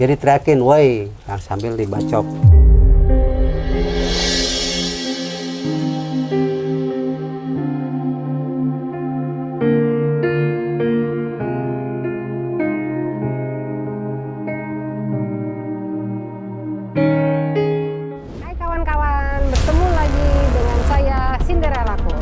Dia diteriakin, woi, nah, sambil dibacok. Hai kawan-kawan, bertemu lagi dengan saya Cinderella-ku.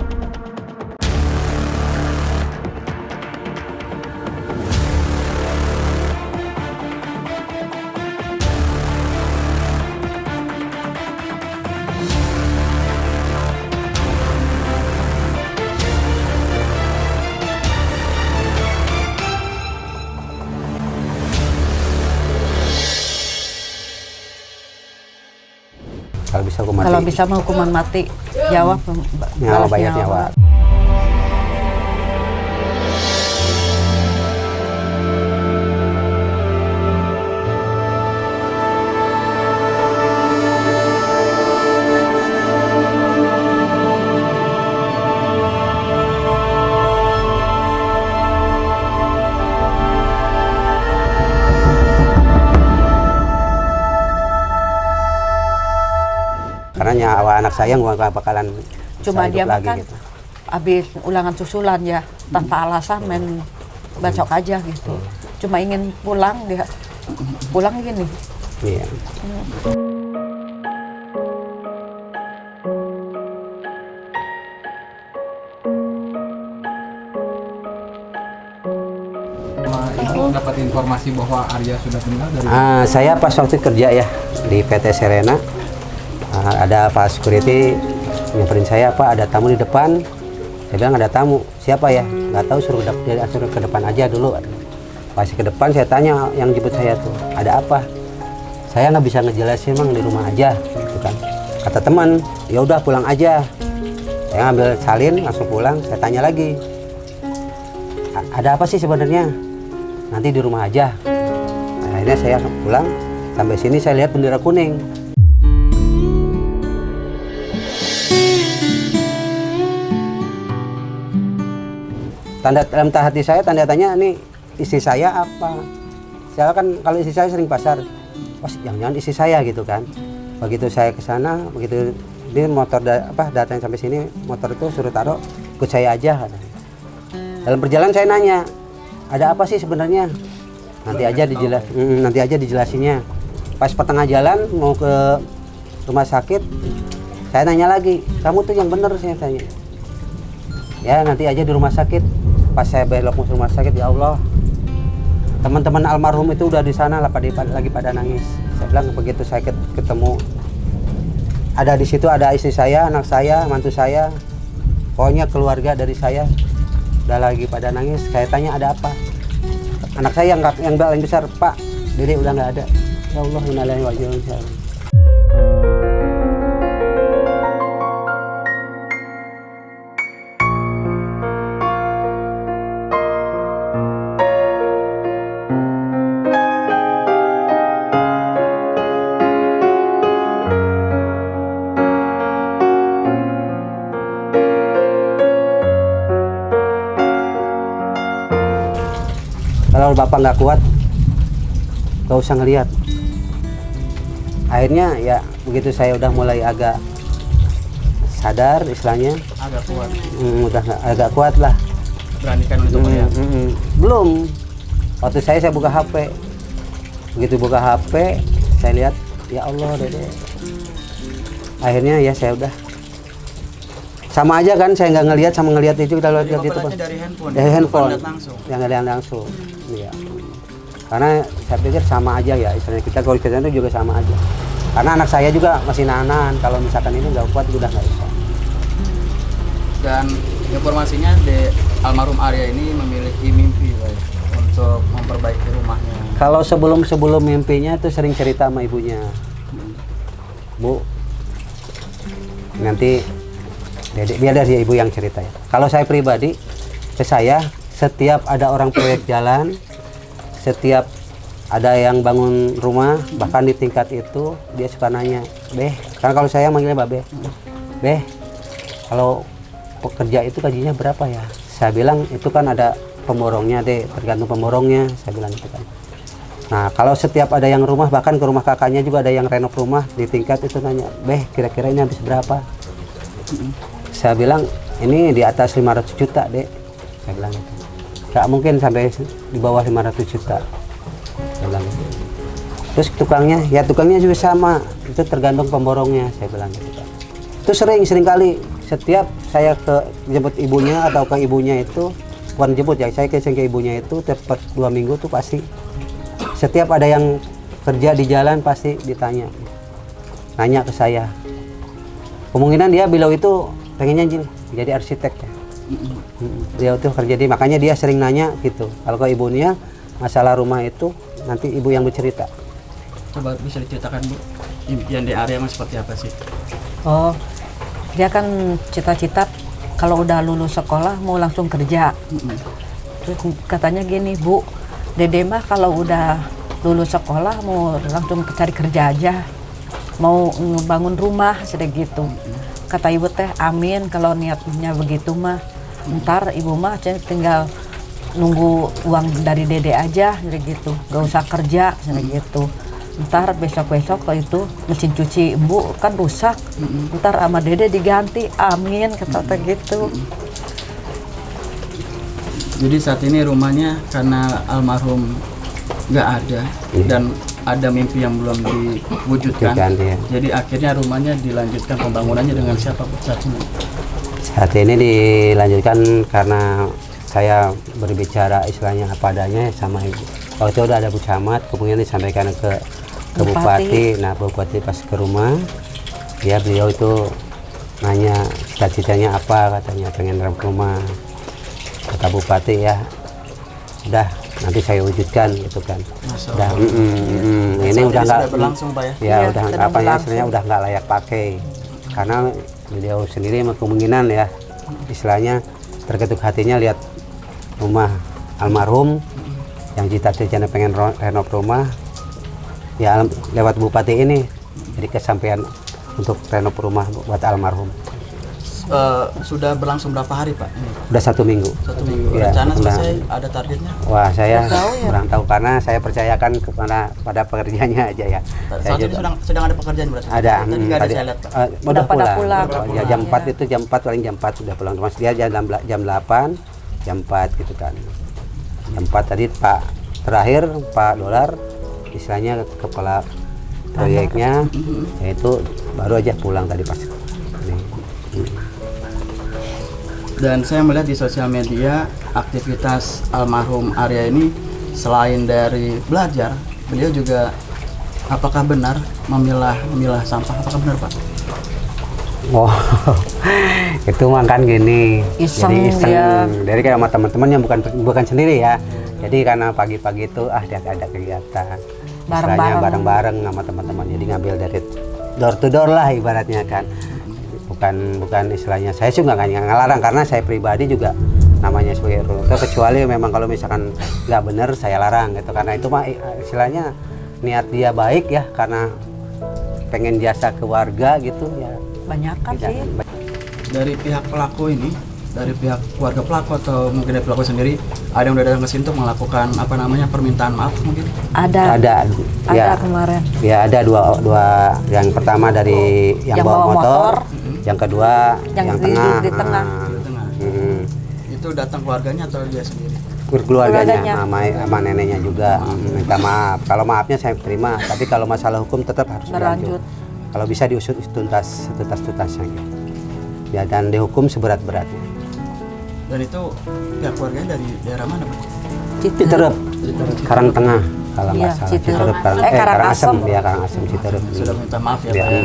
Kalau bisa hukuman Kalau mati. bisa mah hukuman mati, jawab Nyawa, balas bayar nyawa. Karena nyawa anak saya nggak bakalan Cuma bisa dia hidup lagi makan gitu. habis ulangan susulan ya, tanpa alasan main bacok aja gitu. Cuma ingin pulang, dia pulang gini. Iya. Ibu dapat informasi bahwa Arya sudah meninggal dari Saya pas waktu kerja ya di PT Serena, ada Pak Security nyamperin saya, Pak ada tamu di depan. Saya bilang ada tamu, siapa ya? Nggak tahu, suruh ke depan aja dulu. Pas ke depan saya tanya yang jemput saya tuh, ada apa? Saya nggak bisa ngejelasin, Mang, di rumah aja, gitu kan. Kata teman, ya udah pulang aja. Saya ngambil salin langsung pulang. Saya tanya lagi, ada apa sih sebenarnya? Nanti di rumah aja. Nah, akhirnya saya pulang, sampai sini saya lihat bendera kuning. Tanda dalam hati saya, tanda tanya, nih istri saya apa? Saya kan kalau istri saya sering pasar, wah jangan-jangan istri saya gitu kan. Begitu saya ke sana, begitu ini motor datang sampai sini, motor itu suruh taruh, ikut saya aja. Dalam perjalanan saya nanya, ada apa sih sebenarnya? Nanti aja dijelasinnya. Pas pertengah jalan mau ke rumah sakit, saya nanya lagi, kamu tuh yang bener, saya tanya. Ya nanti aja di rumah sakit. Pas saya belok ke rumah sakit, ya Allah, teman-teman almarhum itu udah di sana lagi pada nangis. Saya bilang begitu saya ketemu, ada di situ ada istri saya, anak saya, mantu saya, pokoknya keluarga dari saya udah lagi pada nangis. Saya tanya ada apa? Anak saya yang paling besar, Pak, Dede udah nggak ada. Ya Allah, innalillahi wa inna ilaihi raji'un. Kalau bapak nggak kuat, nggak usah ngelihat. Akhirnya ya begitu saya udah mulai agak sadar, istilahnya, agak kuat udah agak kuat lah. beranikan untuk melihat. Belum. Waktu saya buka HP, begitu buka HP, saya lihat, ya Allah, Dede. Akhirnya ya saya udah. Sama aja kan, saya nggak ngelihat sama ngelihat itu udah lihat gitu, Pak. Dari handphone. Dari handphone. Lihat langsung. Yang ngelihat langsung. Iya. Karena saya pikir sama aja ya, istilahnya kita kalau kita itu juga sama aja. Karena anak saya juga masih nanan, kalau misalkan ini nggak kuat udah nggak bisa. Dan informasinya di almarhum Arya ini memiliki mimpi, Pak, untuk memperbaiki rumahnya. Kalau sebelum mimpinya itu sering cerita sama ibunya, Bu, nanti Dede, biar dari ibu yang cerita ya. Kalau saya pribadi, ke saya setiap ada orang proyek jalan, setiap ada yang bangun rumah, bahkan di tingkat itu dia suka nanya, Beh, karena kalau saya manggilnya Mbak Beh, kalau pekerja itu gajinya berapa ya? Saya bilang itu kan ada pemborongnya deh, tergantung pemborongnya, saya bilang itu kan. Nah, kalau setiap ada yang rumah, bahkan ke rumah kakaknya juga ada yang renov rumah di tingkat itu nanya, "Beh, kira-kira ini habis berapa?" Saya bilang, "Ini di atas 500 juta, Dek." Saya bilang gitu. Nggak mungkin sampai di bawah 500 juta. Saya bilang gitu. Terus tukangnya juga sama. Itu tergantung pemborongnya, saya bilang gitu, Pak. Itu sering kali setiap saya ke jemput ibunya atau ke ibunya itu, bukan jemput ya, saya ke ibunya itu tepat 2 minggu tuh pasti setiap ada yang kerja di jalan pasti ditanya, nanya ke saya. Kemungkinan dia beliau itu pengennya jadi arsitek ya. Dia itu kerja di, makanya dia sering nanya gitu. Kalau ke ibunya masalah rumah itu nanti ibu yang bercerita. Coba bisa diceritakan Bu, impian di area mas seperti apa sih? Oh, dia kan cita-cita kalau udah lulus sekolah mau langsung kerja. Terus katanya gini, "Bu, Dede mah kalau udah lulus sekolah mau langsung cari kerja aja, mau ngebangun rumah," sedek gitu. Kata ibu teh, "Amin kalau niatnya begitu mah. Ntar ibu mah tinggal nunggu uang dari Dede aja," sedek gitu. "Gak usah kerja," sedek gitu. "Ntar besok-besok kalau itu mesin cuci ibu kan rusak, ntar sama Dede diganti." Amin, kata teh gitu. Jadi saat ini rumahnya karena almarhum nggak ada dan ada mimpi yang belum diwujudkan. Iya. Jadi akhirnya rumahnya dilanjutkan pembangunannya dengan siapa Bu saat ini? Saat ini dilanjutkan karena saya berbicara istilahnya apa adanya sama ibu. Waktu itu udah ada Bu Camat, kemudian disampaikan ke Bupati. Nah, Bupati pas ke rumah, ya beliau itu nanya cita-citanya apa, katanya pengen rumah. Kata Bupati, "Ya udah nanti saya wujudkan," gitu kan. Udah, ini udah nggak berlangsung Pak ya? Ya Iya, udah sedang apa ya, berlangsung. istilahnya udah nggak layak pakai karena beliau sendiri kemungkinan ya istilahnya terketuk hatinya lihat rumah almarhum yang cita-citanya pengen renov rumah ya lewat Bupati ini jadi kesampaian untuk renov rumah buat almarhum. Sudah berlangsung berapa hari Pak? Udah 1 minggu. 1 minggu. Ya, Rencana udah. selesai ada targetnya? Wah, saya Tahu ya. kurang tahu karena saya percayakan pada pekerjanya aja ya. Saya Saat ini sedang ada pekerjaan berarti? ada. Tadi nggak ada saya lihat Pak. Udah pada pulang. pulang. Ya, jam 4 itu jam 4 paling jam 4 sudah pulang. Mas dia jam 8, jam 4 gitu kan. Jam 4 tadi Pak terakhir Pak Dolar istilahnya kepala proyeknya yaitu baru aja pulang tadi pas. Dan saya melihat di sosial media aktivitas almarhum Arya ini selain dari belajar, beliau juga apakah benar memilah sampah? Apakah benar Pak? Oh, itu mah kan gini. Iseng Jadi iseng. dia. Dari kayak sama teman-teman yang bukan sendiri ya. Jadi karena pagi-pagi itu dia ada kegiatan. Istilahnya bareng-bareng sama teman-teman. Jadi ngambil dari door to door lah ibaratnya kan. Bukan istilahnya saya sih nggak ngelarang karena saya pribadi juga namanya sebagai relator kecuali memang kalau misalkan nggak benar saya larang gitu karena itu mah istilahnya niat dia baik ya karena pengen jasa ke warga gitu ya. Banyak kan sih. Dari pihak pelaku ini, dari pihak keluarga pelaku atau mungkin dari pelaku sendiri, ada yang udah datang ke sini untuk melakukan permintaan maaf mungkin? Ada Ya, kemarin. ya ada dua yang pertama dari yang bawa motor, yang kedua yang tengah. di tengah. Di tengah. Itu datang keluarganya atau dia sendiri? Keluarganya sama neneknya juga minta maaf. Kalau maafnya saya terima, tapi kalau masalah hukum tetap harus berlanjut. Kalau bisa diusut tuntas-tuntasnya gitu. Ya dan dihukum seberat-beratnya. Dan itu pihak keluarganya dari daerah mana Pak? Citerep, Karang Tengah kalau nggak Iya, salah. Citerep. Karangasem, ya Karangasem Citerep. Sudah minta maaf ya Ya, Pak.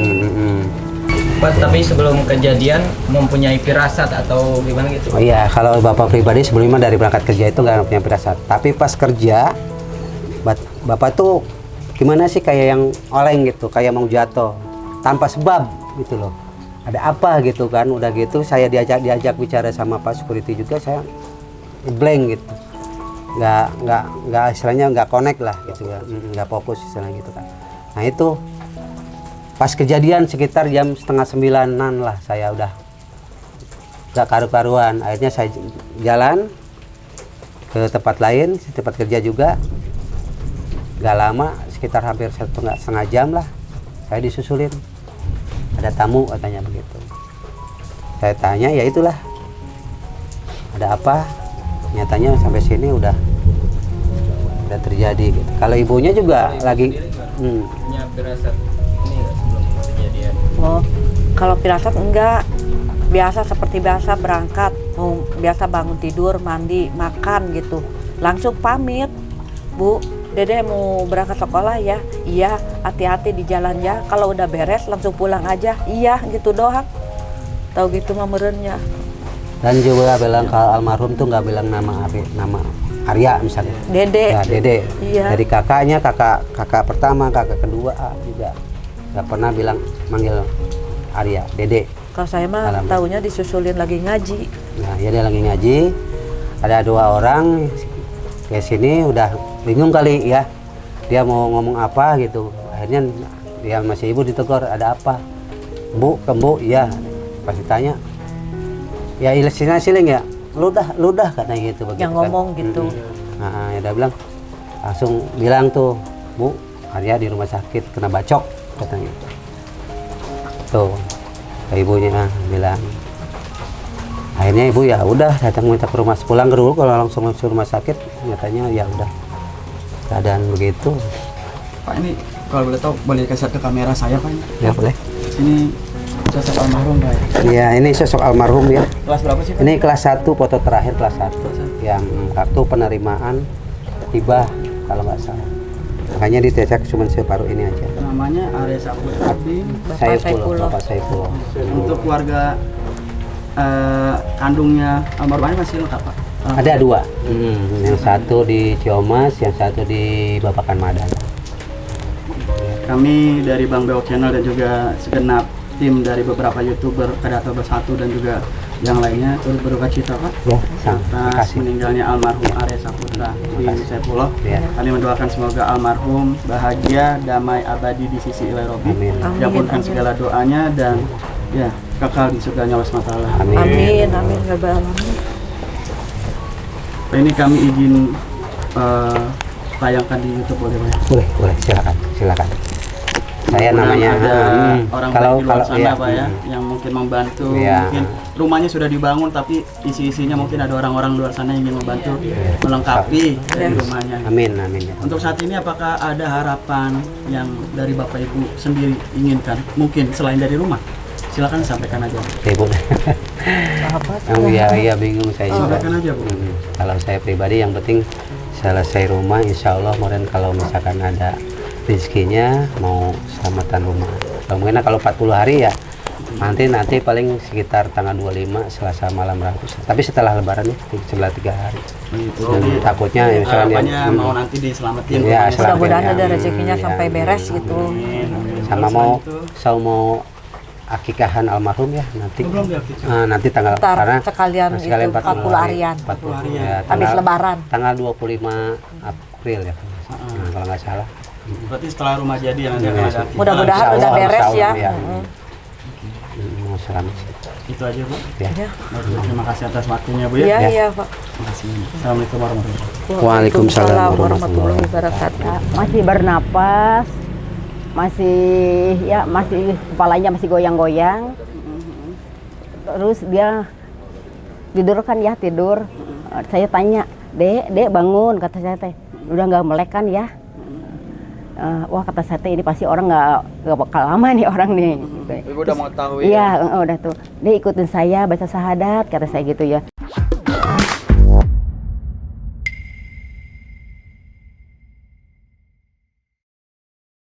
Pak, tapi sebelum kejadian mempunyai firasat atau gimana gitu? Oh iya, kalau Bapak pribadi sebelumnya dari berangkat kerja itu nggak punya firasat. Tapi pas kerja, Bapak tuh gimana sih kayak yang oleng gitu, kayak mau jatuh tanpa sebab gitu loh. Ada apa gitu kan? Udah gitu saya diajak bicara sama Pak Security juga saya blank gitu. Nggak istilahnya nggak connect lah gitu ya, nggak fokus istilahnya gitu kan. Nah itu pas kejadian sekitar jam 8:30-an lah saya udah nggak karu-karuan. Akhirnya saya jalan ke tempat lain, tempat kerja juga. Gak lama, sekitar hampir setengah jam lah, saya disusulin. Ada tamu katanya begitu. Saya tanya, ya itulah. Ada apa? Nyatanya sampai sini udah terjadi gitu. Kalau ibunya juga lagi punya firasat ini nggak sebelum kejadian? Oh, kalau firasat enggak. Biasa seperti biasa berangkat, mau biasa bangun tidur, mandi, makan gitu. Langsung pamit, Bu, Dede mau berangkat sekolah ya. Iya, hati-hati di jalan ya. Kalau udah beres langsung pulang aja. Iya, gitu doang. Tahu gitu mah merennya. dan juga bilang kalau almarhum tuh nggak bilang nama Arya misalnya. Dede. Ya, Dede. Iya. Dari kakaknya, kakak pertama, kakak kedua juga nggak pernah bilang manggil Arya, Dede. Kalau saya mah Alhamdulillah. taunya disusulin lagi ngaji. Nah, ya dia lagi ngaji. Ada 2 orang ke sini udah bingung kali ya. Dia mau ngomong apa gitu. Akhirnya dia masih ibu ditegur, ada apa? Bu, kembu, iya. Pas ditanya, ya ilesina siling ya, ludah katanya gitu begitu. Yang ngomong gitu. Nah, ya dia bilang, langsung bilang tuh, Bu, Arya di rumah sakit kena bacok katanya. Tuh, ke ibunya bilang. Akhirnya ibu ya udah datang minta ke rumah, pulang ke dulu kalau langsung masuk rumah sakit, nyatanya ya udah keadaan begitu. Pak, ini kalau boleh tahu boleh kasih ke kamera saya, Pak? Ya boleh. Ini sosok almarhum, Pak. Iya, ini sosok almarhum ya. Kelas berapa sih, Pak? Ini kelas 1, foto terakhir kelas 1 yang waktu penerimaan hibah kalau nggak salah. Makanya dicek cuma separuh ini aja. Namanya Arya Saputra bin. Bapak Saifullah, Bapak Saifullah. Untuk keluarga kandungnya almarhum masih lengkap, Pak? Ada 2, yang satu di Ciomas, yang satu di Babakan Madan. Kami dari Bang Beo Channel dan juga segenap tim dari beberapa YouTuber Kreator Bersatu dan juga yang lainnya turut berduka cita, Pak, Ya, terima atas kasih. meninggalnya almarhum Arya Saputra bin Saifullah. Ya. Kami mendoakan semoga almarhum bahagia, damai abadi di sisi Ilahi Robbi. Amin. Diabulkan segala doanya dan ya kekal di surganya Allah SWT. Amin. Amin, amin, ya Rabbal alamin. Ini kami izin tayangkan di YouTube, boleh, Pak? Boleh, silakan. Saya Mudah-mudahan namanya ada orang kalau baik di luar sana, ya, Pak, ya, yang mungkin membantu. Iya. Mungkin rumahnya sudah dibangun tapi isi-isinya mungkin ada orang-orang luar sana yang ingin membantu melengkapi dari rumahnya. Amin ya. Untuk saat ini apakah ada harapan yang dari Bapak Ibu sendiri inginkan? Mungkin selain dari rumah? Silakan sampaikan aja. Ibu. Apa Iya bingung saya juga. Sampaikan aja, Bu. Kalau saya pribadi yang penting selesai rumah, insya Allah. Kemudian kalau misalkan ada rezekinya mau selamatan rumah. Mungkin kalau 40 hari ya nanti paling sekitar tanggal 25 Selasa malam Rabu. Tapi setelah Lebaran ya setelah 3 hari. Gitu. Dan Jadi, takutnya ya misalkan harapannya mau nanti diselamatin. Iya, rumahnya. Mudah-mudahan Selamat ada ya. rezekinya sampai beres gitu. Amin, amin. sama Kalau mau selain itu, mau akikahan almarhum ya nanti. belum diaktifkan. Nanti tanggal Ntar karena sekalian itu 40 harian. 40 harian. ya, Habis lebaran. Tanggal 25 April ya. Kalau nggak salah. Berarti setelah rumah jadi yang nanti akan ada aktivitas. Mudah-mudahan Insya udah Allah, beres insya ya. Allah, ya. Mm-mm. Mau selamat. Itu aja, Bu. Ya. Ya. Baik, Bu. Terima kasih atas waktunya, Bu, ya. Iya, Ya. iya, Pak. Terima kasih. Assalamualaikum warahmatullahi wabarakatuh. Waalaikumsalam warahmatullahi wabarakatuh. Masih bernapas, masih kepalanya masih goyang-goyang. Terus dia tidur kan ya, tidur. Saya tanya, Dek bangun, kata saya teh. Udah nggak melek kan ya? Wah, kata saya teh ini pasti orang nggak bakal lama nih orang nih. Ibu udah mau tahu Iya, udah tuh. Dia ikutin saya baca syahadat, kata saya gitu ya.